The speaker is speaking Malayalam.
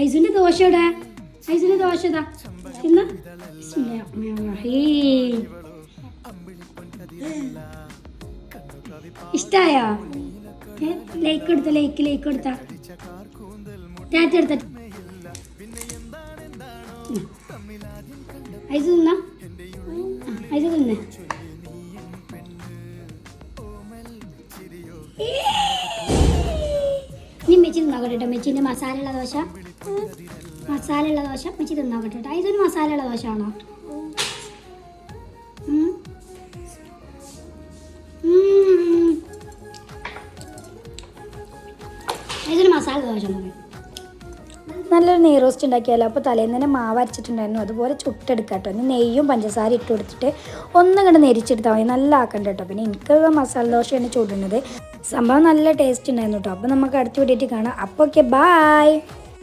ഐസുവിന്റെ ദോശ ഇടാ. ഐസുവിന്റെ ദോശ ഇതാ തിന്ന. ഇഷ്ടായോ? ലൈക്ക് കൊടുത്ത ലൈക്ക് കൊടുത്ത ടാറ്റ എടുത്ത ഐസ് തിന്ന. ഐസ് തിന്നെ. ഇനി മെച്ചി തിന്നാക്കട്ടെ. മെച്ചിന്റെ മസാല ഉള്ള ദോശ മെച്ചി തിന്നാക്കട്ടെ. ഇതൊരു മസാല ഉള്ള ദോശ ആണോ? ഇതൊരു മസാല ദോശ. നല്ലൊരു നെയ് റോസ്റ്റ് ഉണ്ടാക്കിയാലോ. അപ്പോൾ തലേന്ന് തന്നെ മാവ് അരച്ചിട്ടുണ്ടായിരുന്നു, അതുപോലെ ചുട്ടെടുക്കാം കേട്ടോ. ഇനി നെയ്യും പഞ്ചസാര ഇട്ട് കൊടുത്തിട്ട് ഒന്നും നെരിച്ചെടുത്താൽ മതി. നല്ല ആക്കണ്ട കേട്ടോ. പിന്നെ എനിക്ക് മസാല ദോശയാണ് ചൂടുന്നത്. സംഭവം നല്ല ടേസ്റ്റ് ഉണ്ടായിരുന്നു കേട്ടോ. അപ്പോൾ നമുക്ക് അടുത്ത വീഡിയോയിൽ കാണാം. അപ്പോൾ ഓക്കെ, ബായ്.